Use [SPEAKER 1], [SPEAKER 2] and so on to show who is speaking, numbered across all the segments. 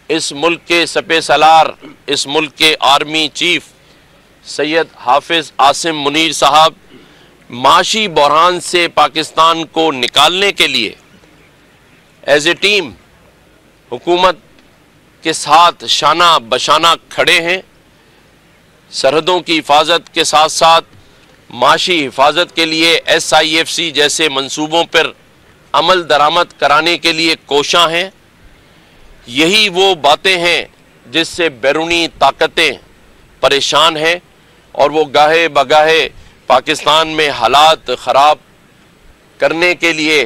[SPEAKER 1] اس ملک کے سپہ سالار، اس ملک کے army chief سید حافظ عاصم منیر صاحب معاشی بحران سے پاکستان کو نکالنے کے لیے ایز اے ٹیم حکومت کے ساتھ شانہ بشانہ کھڑے ہیں۔ سرحدوں کی حفاظت کے ساتھ ساتھ معاشی حفاظت کے لیے SIFC جیسے منصوبوں پر عمل درآمد کرانے کے لیے کوشاں ہیں۔ یہی وہ باتیں ہیں جس سے بیرونی طاقتیں پریشان ہیں اور وہ گاہے بگاہے پاکستان میں حالات خراب کرنے کے لیے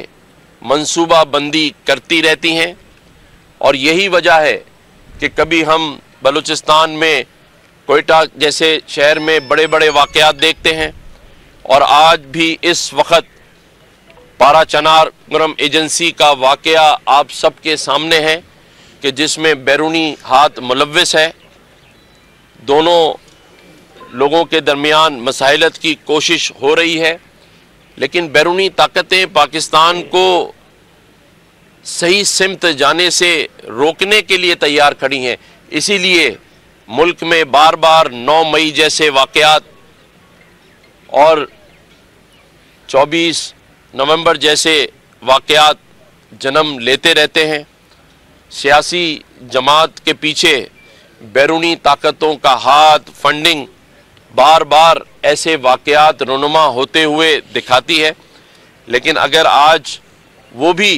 [SPEAKER 1] منصوبہ بندی کرتی رہتی ہیں، اور یہی وجہ ہے کہ کبھی ہم بلوچستان میں کوئٹہ جیسے شہر میں بڑے بڑے واقعات دیکھتے ہیں، اور آج بھی اس وقت پارا چنار گرم ایجنسی کا واقعہ آپ سب کے سامنے ہے کہ جس میں بیرونی ہاتھ ملوث ہے۔ دونوں لوگوں کے درمیان مسائلت کی کوشش ہو رہی ہے، لیکن بیرونی طاقتیں پاکستان کو صحیح سمت جانے سے روکنے کے لیے تیار کھڑی ہیں۔ اسی لیے ملک میں بار بار 9 مئی جیسے واقعات اور 24 نومبر جیسے واقعات جنم لیتے رہتے ہیں۔ سیاسی جماعت کے پیچھے بیرونی طاقتوں کا ہاتھ، فنڈنگ بار بار ایسے واقعات رونما ہوتے ہوئے دکھاتی ہے، لیکن اگر آج وہ بھی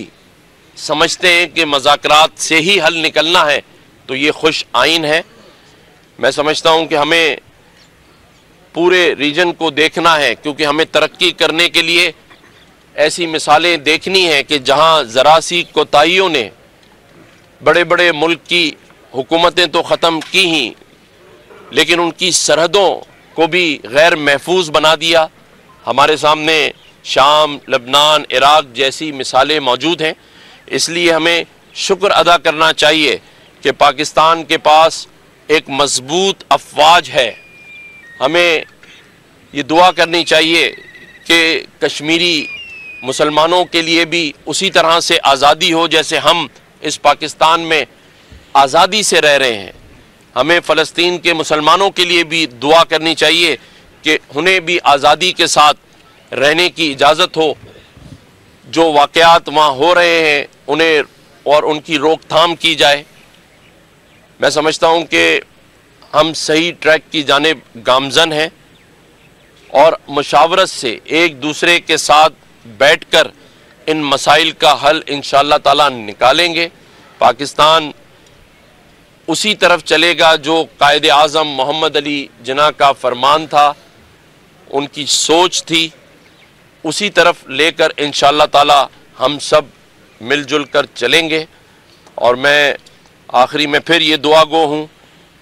[SPEAKER 1] سمجھتے ہیں کہ مذاکرات سے ہی حل نکلنا ہے تو یہ خوش آئین ہے۔ میں سمجھتا ہوں کہ ہمیں پورے ریجن کو دیکھنا ہے، کیونکہ ہمیں ترقی کرنے کے لیے ایسی مثالیں دیکھنی ہیں کہ جہاں ذرا سی کوتاہیوں نے بڑے بڑے ملک کی حکومتیں تو ختم کی ہی، لیکن ان کی سرحدوں کو بھی غیر محفوظ بنا دیا۔ ہمارے سامنے شام، لبنان، عراق جیسی مثالیں موجود ہیں۔ اس لیے ہمیں شکر ادا کرنا چاہیے کہ پاکستان کے پاس ایک مضبوط افواج ہے۔ ہمیں یہ دعا کرنی چاہیے کہ کشمیری مسلمانوں کے لیے بھی اسی طرح سے آزادی ہو جیسے ہم اس پاکستان میں آزادی سے رہ رہے ہیں۔ ہمیں فلسطین کے مسلمانوں کے لیے بھی دعا کرنی چاہیے کہ انہیں بھی آزادی کے ساتھ رہنے کی اجازت ہو۔ جو واقعات وہاں ہو رہے ہیں انہیں اور ان کی روک تھام کی جائے۔ میں سمجھتا ہوں کہ ہم صحیح ٹریک کی جانب گامزن ہیں، اور مشاورت سے ایک دوسرے کے ساتھ بیٹھ کر ان مسائل کا حل انشاءاللہ تعالی نکالیں گے۔ پاکستان اسی طرف چلے گا جو قائد اعظم محمد علی جناح کا فرمان تھا، ان کی سوچ تھی، اسی طرف لے کر انشاءاللہ تعالی ہم سب مل جل کر چلیں گے۔ اور میں آخری میں پھر یہ دعا گو ہوں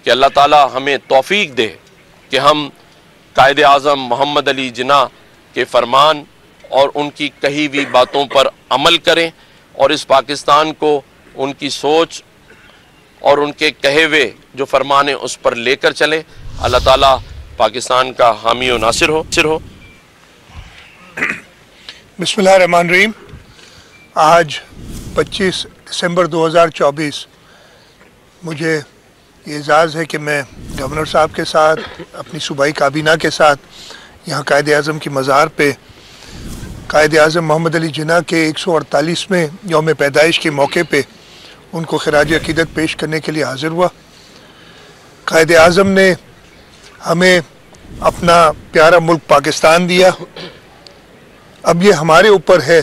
[SPEAKER 1] کہ اللہ تعالی ہمیں توفیق دے کہ ہم قائد اعظم محمد علی جناح کے فرمان اور ان کی کہی ہوئی باتوں پر عمل کریں، اور اس پاکستان کو ان کی سوچ اور ان کے کہے ہوئے جو فرمان ہیں اس پر لے کر چلیں۔ اللہ تعالیٰ پاکستان کا حامی و ناصر ہو۔
[SPEAKER 2] بسم اللہ الرحمن الرحیم۔ آج 25 دسمبر 2024 مجھے یہ اعزاز ہے کہ میں گورنر صاحب کے ساتھ، اپنی صوبائی کابینہ کے ساتھ یہاں قائد اعظم کی مزار پہ قائد اعظم محمد علی جناح کے 148ویں یوم پیدائش کے موقع پہ ان کو خراج عقیدت پیش کرنے کے لیے حاضر ہوا۔ قائد اعظم نے ہمیں اپنا پیارا ملک پاکستان دیا۔ اب یہ ہمارے اوپر ہے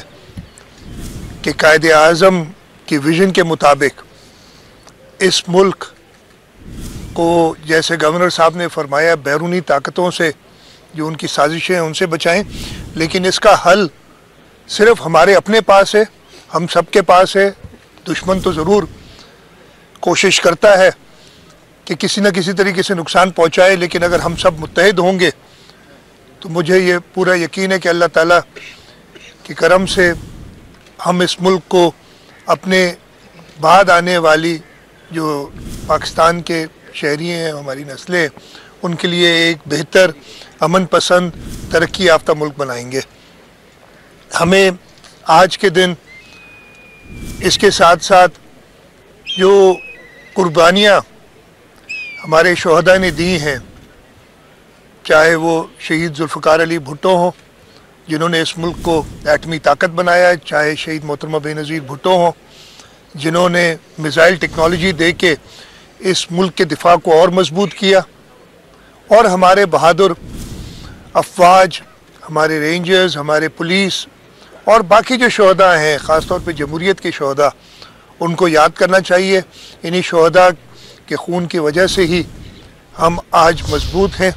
[SPEAKER 2] کہ قائد اعظم کی ویژن کے مطابق اس ملک کو، جیسے گورنر صاحب نے فرمایا، بیرونی طاقتوں سے جو ان کی سازشیں ہیں ان سے بچائیں، لیکن اس کا حل صرف ہمارے اپنے پاس ہے، ہم سب کے پاس ہے۔ دشمن تو ضرور کوشش کرتا ہے کہ کسی نہ کسی طریقے سے نقصان پہنچائے، لیکن اگر ہم سب متحد ہوں گے تو مجھے یہ پورا یقین ہے کہ اللہ تعالیٰ کے کرم سے ہم اس ملک کو اپنے بعد آنے والی جو پاکستان کے شہری ہیں، ہماری نسلیں، ان کے لیے ایک بہتر، امن پسند، ترقی یافتہ ملک بنائیں گے۔ ہمیں آج کے دن اس کے ساتھ ساتھ جو قربانیاں ہمارے شہداء نے دی ہیں، چاہے وہ شہید ذوالفقار علی بھٹو ہوں جنہوں نے اس ملک کو ایٹمی طاقت بنایا، چاہے شہید محترمہ بے نظیر بھٹو ہوں جنہوں نے میزائل ٹیکنالوجی دے کے اس ملک کے دفاع کو اور مضبوط کیا، اور ہمارے بہادر افواج، ہمارے رینجرز، ہمارے پولیس اور باقی جو شہداء ہیں، خاص طور پہ جمہوریت کے شہداء، ان کو یاد کرنا چاہیے۔ انہی شہداء کے خون کی وجہ سے ہی ہم آج مضبوط ہیں۔